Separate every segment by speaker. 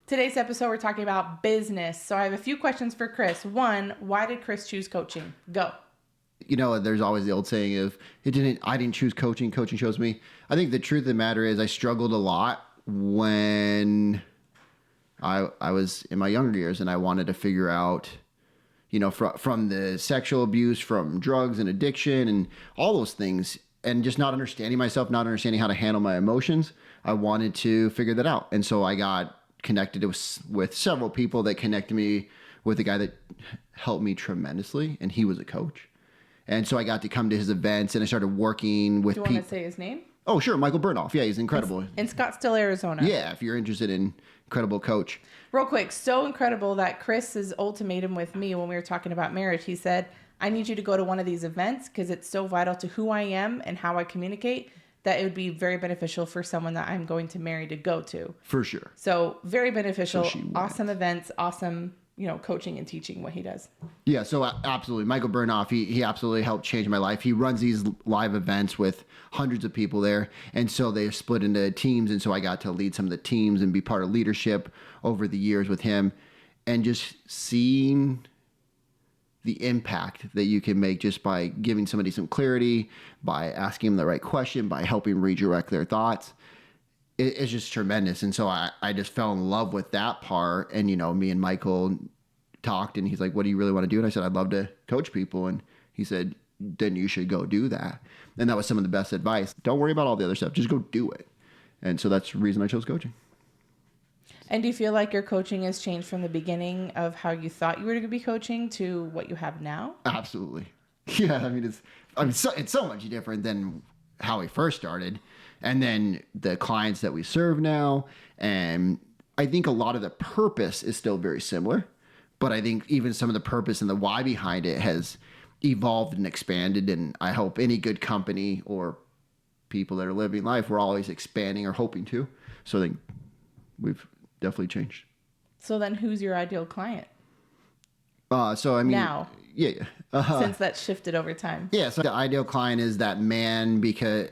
Speaker 1: Today's episode, we're talking about business. So I have a few questions for Chris. One, why did Chris choose coaching? Go.
Speaker 2: There's always the old saying of I didn't choose coaching, coaching chose me. I think the truth of the matter is I struggled a lot when I was in my younger years, and I wanted to figure out, from the sexual abuse, from drugs and addiction and all those things, and just not understanding myself, not understanding how to handle my emotions. I wanted to figure that out. And so I got connected with several people that connected me with a guy that helped me tremendously, and he was a coach. And so I got to come to his events, and I started working with people.
Speaker 1: Do you want to say his name?
Speaker 2: Oh, sure. Michael Burnoff. Yeah, he's incredible.
Speaker 1: In Scottsdale, Arizona.
Speaker 2: Yeah, if you're interested in incredible coach.
Speaker 1: Real quick, so incredible that Chris's ultimatum with me when we were talking about marriage, he said, I need you to go to one of these events because it's so vital to who I am and how I communicate that it would be very beneficial for someone that I'm going to marry to go to.
Speaker 2: For sure.
Speaker 1: So very beneficial, awesome events, awesome, coaching and teaching what he does.
Speaker 2: Yeah, so absolutely. Michael Burnoff, he absolutely helped change my life. He runs these live events with hundreds of people there. And so they split into teams. And so I got to lead some of the teams and be part of leadership over the years with him. And just seeing the impact that you can make just by giving somebody some clarity, by asking them the right question, by helping redirect their thoughts. It's just tremendous. And so I just fell in love with that part. And, me and Michael talked, and he's like, what do you really want to do? And I said, I'd love to coach people. And he said, then you should go do that. And that was some of the best advice. Don't worry about all the other stuff. Just go do it. And so that's the reason I chose coaching. And
Speaker 1: do you feel like your coaching has changed from the beginning of how you thought you were going to be coaching to what you have now? Absolutely.
Speaker 2: Yeah. It's so much different than how we first started. And then the clients that we serve now. And I think a lot of the purpose is still very similar. But I think even some of the purpose and the why behind it has evolved and expanded. And I hope any good company or people that are living life, we're always expanding or hoping to. So I think we've definitely changed.
Speaker 1: So then who's your ideal client?
Speaker 2: Now. Yeah.
Speaker 1: Since that's shifted over time.
Speaker 2: Yeah. So the ideal client is that man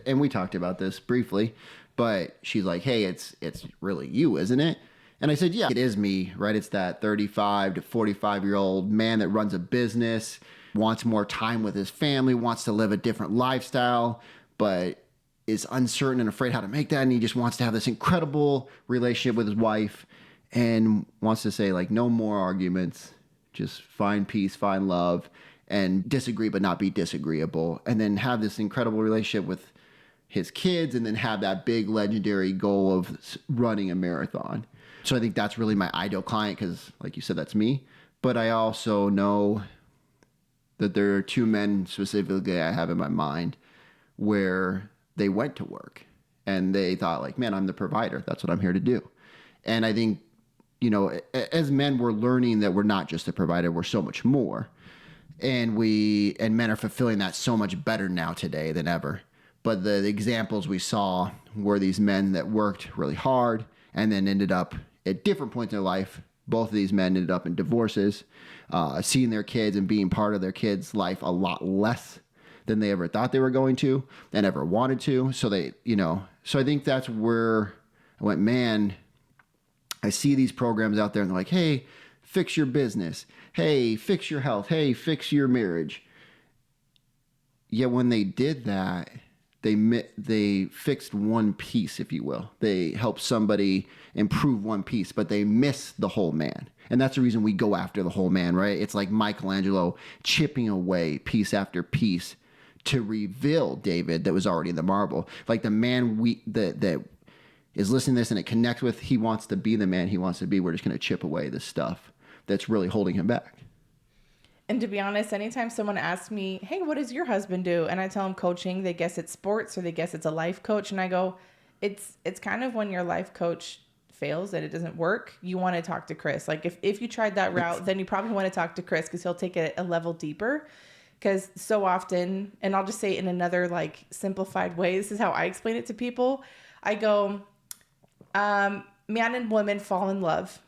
Speaker 2: and we talked about this briefly, but she's like, hey, it's really you, isn't it? And I said, yeah, it is me, right? It's that 35 to 45-year-old man that runs a business, wants more time with his family, wants to live a different lifestyle, but is uncertain and afraid how to make that. And he just wants to have this incredible relationship with his wife and wants to say, like, no more arguments. Just find peace, find love, and disagree but not be disagreeable. And then have this incredible relationship with his kids, and then have that big legendary goal of running a marathon. So I think that's really my ideal client because, like you said, that's me. But I also know that there are two men specifically I have in my mind where they went to work and they thought, like, man, I'm the provider. That's what I'm here to do. And I think, as men, we're learning that we're not just a provider, we're so much more. And men are fulfilling that so much better now today than ever. But the examples we saw were these men that worked really hard and then ended up at different points in their life. Both of these men ended up in divorces, seeing their kids and being part of their kids' life a lot less than they ever thought they were going to and ever wanted to. So so I think that's where I went, man, I see these programs out there and they're like, hey, fix your business. Hey, fix your health. Hey, fix your marriage. Yet when they did that, they fixed one piece, if you will. They helped somebody improve one piece, but they miss the whole man. And that's the reason we go after the whole man, right? It's like Michelangelo chipping away piece after piece to reveal David that was already in the marble. Like the man that is listening to this and it connects with, he wants to be the man he wants to be. We're just going to chip away the stuff that's really holding him back.
Speaker 1: And to be honest, anytime someone asks me, hey, what does your husband do? And I tell them coaching, they guess it's sports or they guess it's a life coach. And I go, it's kind of when your life coach fails and it doesn't work, you want to talk to Chris. Like if you tried that route, then you probably want to talk to Chris because he'll take it a level deeper. Because so often, and I'll just say it in another like simplified way, this is how I explain it to people. I go, man and woman fall in love.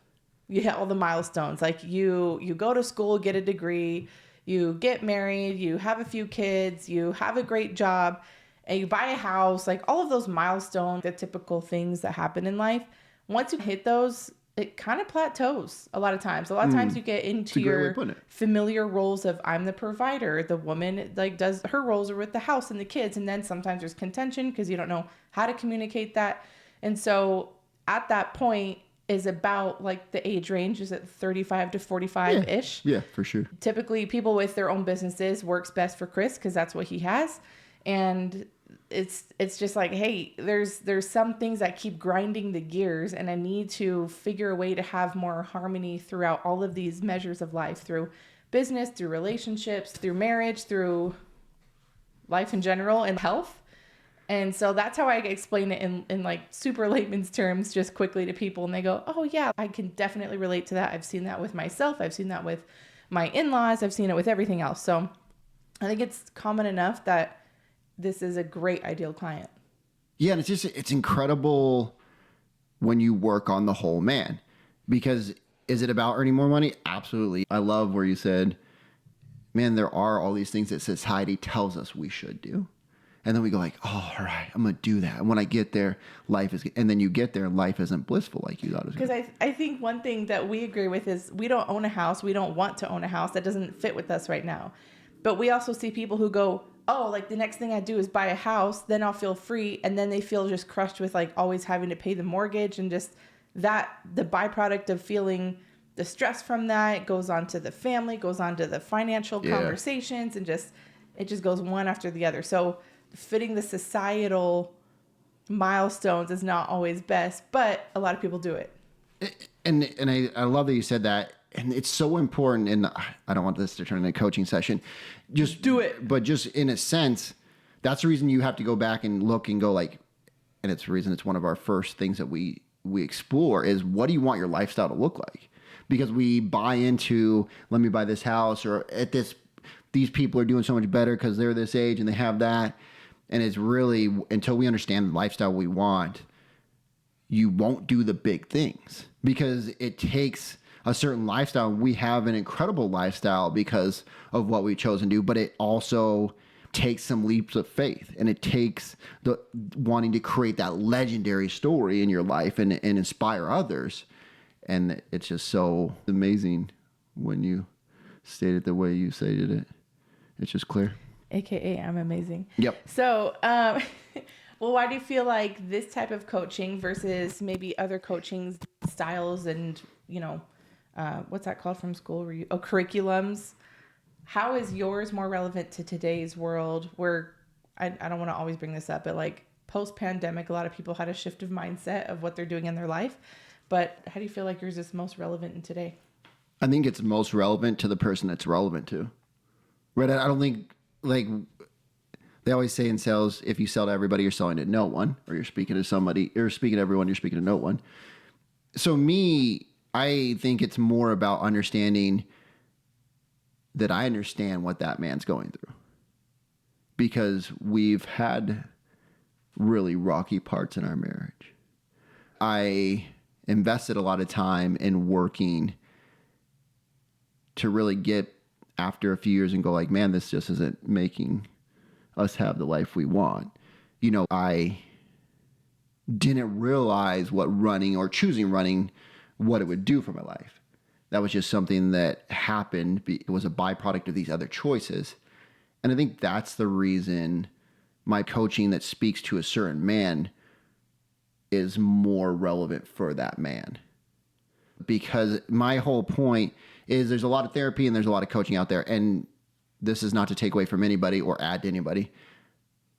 Speaker 1: You hit all the milestones. Like you go to school, get a degree, you get married, you have a few kids, you have a great job, and you buy a house, like all of those milestones, the typical things that happen in life. Once you hit those, it kind of plateaus a lot of times. A lot of times you get into your familiar roles of I'm the provider. The woman like does her roles are with the house and the kids. And then sometimes there's contention because you don't know how to communicate that. And so at that point is about like the age range is at 35 to 45 ish.
Speaker 2: Yeah, for sure.
Speaker 1: Typically people with their own businesses works best for Chris because that's what he has. And it's just like, hey, there's some things that keep grinding the gears, and I need to figure a way to have more harmony throughout all of these measures of life, through business, through relationships, through marriage, through life in general, and health. And so that's how I explain it in like super layman's terms, just quickly to people, and they go, oh yeah, I can definitely relate to that. I've seen that with myself. I've seen that with my in-laws. I've seen it with everything else. So I think it's common enough that this is a great ideal client.
Speaker 2: Yeah, and it's incredible when you work on the whole man. Because is it about earning more money? Absolutely. I love where you said, man, there are all these things that society tells us we should do. And then we go like, oh, all right, I'm going to do that. And when I get there, and then you get there, life isn't blissful like you thought it was.
Speaker 1: Because I think one thing that we agree with is we don't own a house. We don't want to own a house. That doesn't fit with us right now. But we also see people who go, oh, like the next thing I do is buy a house, then I'll feel free. And then they feel just crushed with like always having to pay the mortgage, and just that the byproduct of feeling the stress from that goes on to the family, goes on to the financial conversations, and just it just goes one after the other. So fitting the societal milestones is not always best, but a lot of people do it.
Speaker 2: And I love that you said that. And it's so important, and I don't want this to turn into a coaching session. Just
Speaker 1: do it.
Speaker 2: But just in a sense, that's the reason you have to go back and look and go like, and it's the reason it's one of our first things that we explore is, what do you want your lifestyle to look like? Because we buy into, let me buy this house, or these people are doing so much better because they're this age and they have that. And it's really, until we understand the lifestyle we want, you won't do the big things, because it takes a certain lifestyle. We have an incredible lifestyle because of what we've chosen to do, but it also takes some leaps of faith, and it takes the wanting to create that legendary story in your life and inspire others. And it's just so amazing when you state it the way you stated it. It's just clear.
Speaker 1: AKA I'm amazing.
Speaker 2: Yep.
Speaker 1: So, well, why do you feel like this type of coaching versus maybe other coaching styles and, what's that called from school? Curriculums. How is yours more relevant to today's world where, I don't want to always bring this up, but like post-pandemic, a lot of people had a shift of mindset of what they're doing in their life. But how do you feel like yours is most relevant in today?
Speaker 2: I think it's most relevant to the person that's relevant to. Right? I don't think, like, they always say in sales, if you sell to everybody, you're selling to no one, or you're speaking to somebody, or speaking to everyone, you're speaking to no one. So I think it's more about understanding that I understand what that man's going through, because we've had really rocky parts in our marriage. I invested a lot of time in working to really get after a few years and go like, man, this just isn't making us have the life we want. I didn't realize what running or choosing running, what it would do for my life. That was just something that happened. It was a byproduct of these other choices. And I think that's the reason my coaching that speaks to a certain man is more relevant for that man. Because my whole point is, there's a lot of therapy and there's a lot of coaching out there. And this is not to take away from anybody or add to anybody.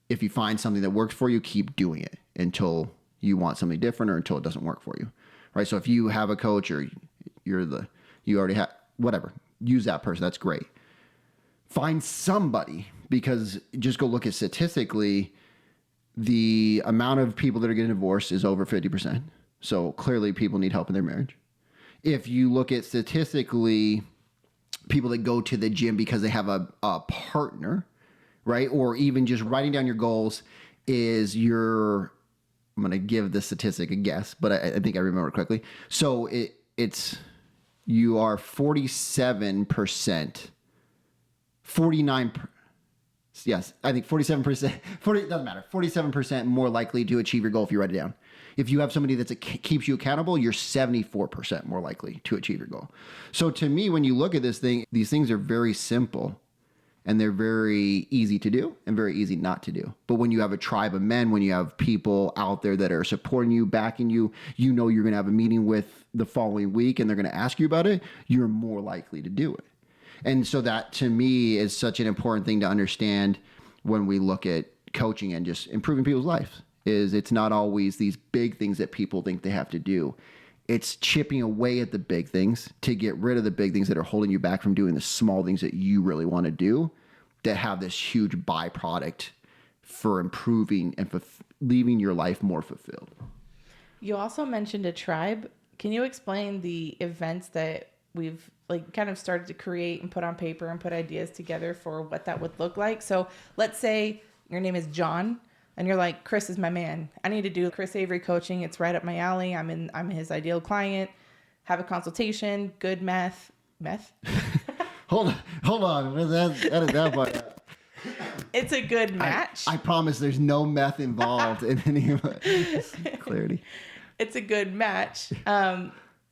Speaker 2: If you find something that works for you, keep doing it until you want something different or until it doesn't work for you. Right? So if you have a coach, or you already have, whatever, use that person. That's great. Find somebody, because just go look at statistically, the amount of people that are getting divorced is over 50%. So clearly people need help in their marriage. If you look at statistically, people that go to the gym because they have a partner, right? Or even just writing down your goals is I'm going to give the statistic a guess, but I think I remember it correctly. So you are 47%, 49%. Yes, I think 47%, 40, doesn't matter, 47% more likely to achieve your goal if you write it down. If you have somebody that keeps you accountable, you're 74% more likely to achieve your goal. So to me, when you look at this thing, these things are very simple and they're very easy to do and very easy not to do. But when you have a tribe of men, when you have people out there that are supporting you, backing you, you know you're going to have a meeting with the following week and they're going to ask you about it, you're more likely to do it. And so that to me is such an important thing to understand when we look at coaching and just improving people's lives. Is it's not always these big things that people think they have to do. It's chipping away at the big things to get rid of the big things that are holding you back from doing the small things that you really want to do that have this huge byproduct for improving and leaving your life more fulfilled.
Speaker 1: You also mentioned a tribe. Can you explain the events that we've like kind of started to create and put on paper and put ideas together for what that would look like? So let's say your name is John and you're like, Chris is my man. I need to do Chris Avery Coaching. It's right up my alley. I'm his ideal client. Have a consultation. Good meth.
Speaker 2: Hold on. That part.
Speaker 1: It's a good match.
Speaker 2: I promise there's no meth involved in any of it. Clarity.
Speaker 1: It's a good match.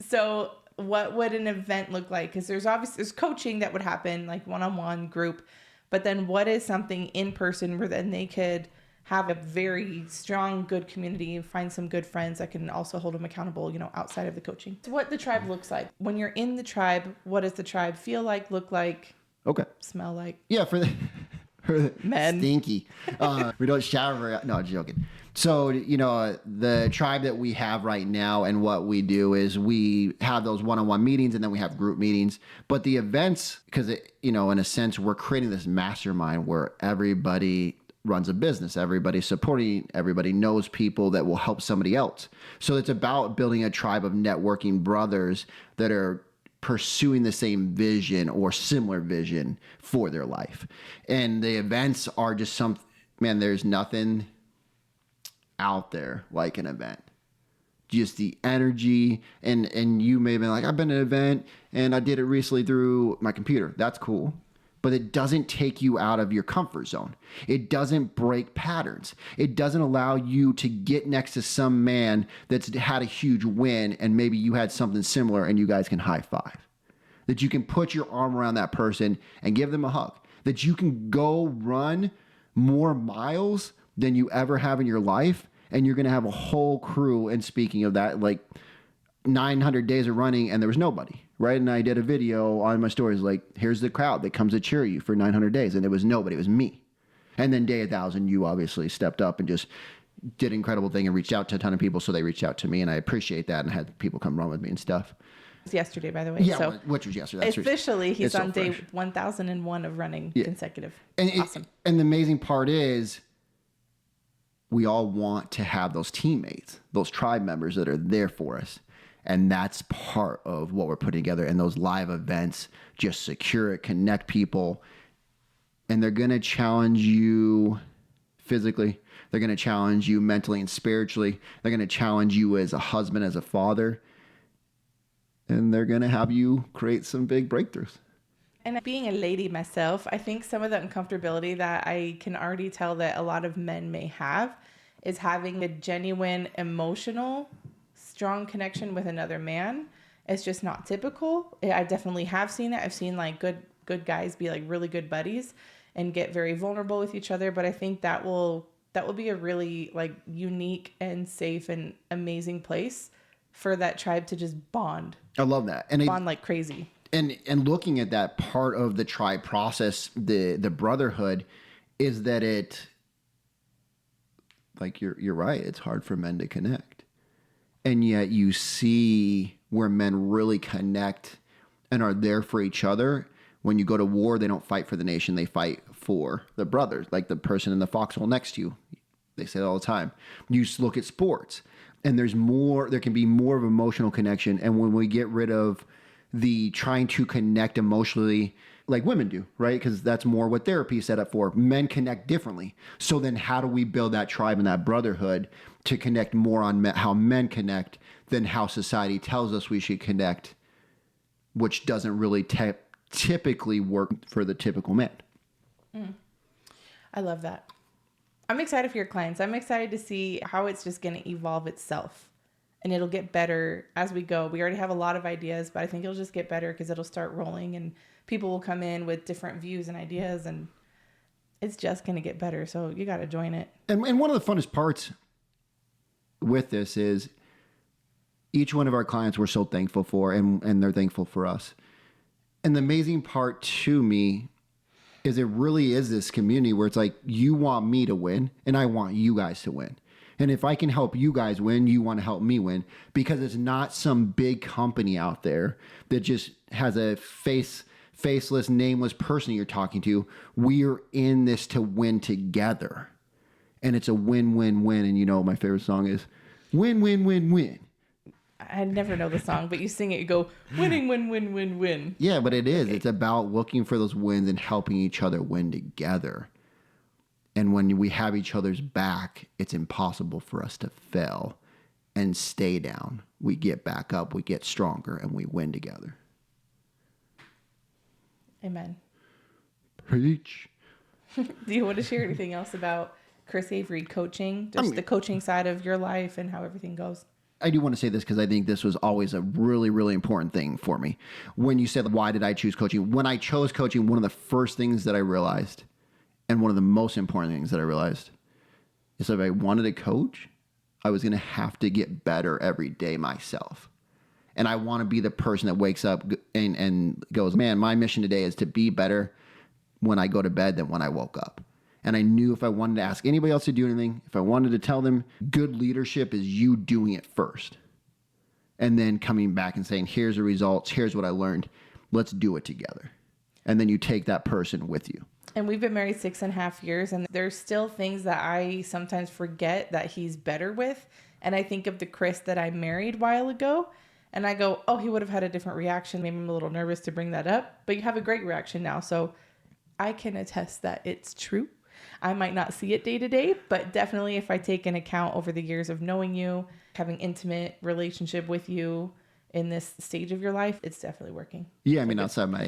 Speaker 1: So what would an event look like? Because there's coaching that would happen, like one-on-one group. But then what is something in person where then they could have a very strong, good community, find some good friends that can also hold them accountable, outside of the coaching. So what the tribe looks like. When you're in the tribe, what does the tribe feel like, look like, smell like?
Speaker 2: Yeah, for the
Speaker 1: men.
Speaker 2: Stinky. We don't shower very. No, joking. So, the tribe that we have right now and what we do is we have those one-on-one meetings and then we have group meetings. But the events, because, in a sense, we're creating this mastermind where everybody runs a business, everybody's supporting, everybody knows people that will help somebody else. So it's about building a tribe of networking brothers that are pursuing the same vision or similar vision for their life. And the events are just there's nothing out there like an event. Just the energy, and you may have been like, I've been to an event and I did it recently through my computer. That's cool. But it doesn't take you out of your comfort zone. It doesn't break patterns. It doesn't allow you to get next to some man that's had a huge win and maybe you had something similar and you guys can high five. That you can put your arm around that person and give them a hug. That you can go run more miles than you ever have in your life and you're going to have a whole crew. And speaking of that, like 900 days of running and there was nobody. Right. And I did a video on my stories like, here's the crowd that comes to cheer you for 900 days. And it was nobody. It was me. And then day 1,000, you obviously stepped up and just did an incredible thing and reached out to a ton of people. So they reached out to me and I appreciate that and had people come run with me and stuff.
Speaker 1: It was yesterday, by the way.
Speaker 2: Yeah,
Speaker 1: so
Speaker 2: which was yesterday.
Speaker 1: Officially, he's on day 1,001 of running consecutive.
Speaker 2: And
Speaker 1: awesome.
Speaker 2: And the amazing part is we all want to have those teammates, those tribe members that are there for us. And that's part of what we're putting together. And those live events, just secure it, connect people. And they're going to challenge you physically. They're going to challenge you mentally and spiritually. They're going to challenge you as a husband, as a father. And they're going to have you create some big breakthroughs.
Speaker 1: And being a lady myself, I think some of the uncomfortability that I can already tell that a lot of men may have is having a genuine emotional strong connection with another man. It's just not typical. I definitely have seen it. I've seen like good guys be like really good buddies and get very vulnerable with each other. But I think that will be a really like unique and safe and amazing place for that tribe to just bond.
Speaker 2: I love that. And
Speaker 1: bond like crazy.
Speaker 2: And looking at that part of the tribe process, the brotherhood, is that it, like you're right, it's hard for men to connect. And yet you see where men really connect and are there for each other. When you go to war, they don't fight for the nation. They fight for the brothers, like the person in the foxhole next to you. They say that all the time. You look at sports and there can be more of emotional connection. And when we get rid of the trying to connect emotionally like women do, right? Because that's more what therapy is set up for. Men connect differently. So then how do we build that tribe and that brotherhood to connect more on how men connect than how society tells us we should connect, which doesn't really typically work for the typical man.
Speaker 1: I love that. I'm excited for your clients. I'm excited to see how it's just going to evolve itself. And it'll get better as we go. We already have a lot of ideas, but I think it'll just get better because it'll start rolling and people will come in with different views and ideas, and it's just going to get better. So you got to join it.
Speaker 2: And one of the funnest parts with this is each one of our clients we're so thankful for, and they're thankful for us. And the amazing part to me is it really is this community where it's like, you want me to win and I want you guys to win. And if I can help you guys win, you want to help me win, because it's not some big company out there that just has a faceless, nameless person you're talking to. We're in this to win together. And it's a win-win-win. And you know, my favorite song is win, win, win, win.
Speaker 1: I never know the song, but you sing it, you go, winning, win, win, win, win.
Speaker 2: Yeah, but it is. Okay. It's about looking for those wins and helping each other win together. And when we have each other's back, it's impossible for us to fail and stay down. We get back up, we get stronger, and we win together.
Speaker 1: Amen.
Speaker 2: Preach.
Speaker 1: Do you want to share anything else about Chris Avery Coaching? Just the coaching side of your life and how everything goes?
Speaker 2: I do want to say this because I think this was always a really, really important thing for me. When you said, why did I choose coaching? When I chose coaching, one of the first things that I realized, and one of the most important things that I realized, is if I wanted to coach, I was going to have to get better every day myself. And I want to be the person that wakes up and goes, man, my mission today is to be better when I go to bed than when I woke up. And I knew if I wanted to ask anybody else to do anything, if I wanted to tell them, good leadership is you doing it first. And then coming back and saying, here's the results, here's what I learned, let's do it together. And then you take that person with you.
Speaker 1: And we've been married 6.5 years, and there's still things that I sometimes forget that he's better with. And I think of the Chris that I married a while ago, and I go, oh, he would have had a different reaction. Maybe I'm a little nervous to bring that up, but you have a great reaction now. So I can attest that it's true. I might not see it day to day, but definitely if I take an account over the years of knowing you, having intimate relationship with you in this stage of your life, it's definitely working.
Speaker 2: Yeah, I mean, outside my...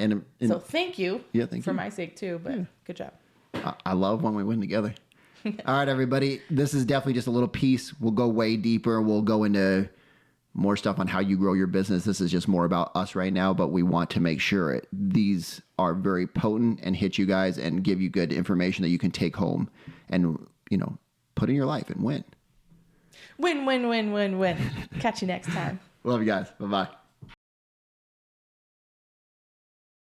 Speaker 1: So thank you
Speaker 2: thank
Speaker 1: for
Speaker 2: you.
Speaker 1: My sake too, but good job.
Speaker 2: I love when we win together. All right, everybody. This is definitely just a little piece. We'll go way deeper. We'll go into more stuff on how you grow your business. This is just more about us right now, but we want to make sure these are very potent and hit you guys and give you good information that you can take home and, you know, put in your life and win.
Speaker 1: Win, win, win, win, win. Catch you next time.
Speaker 2: Love you guys. Bye-bye.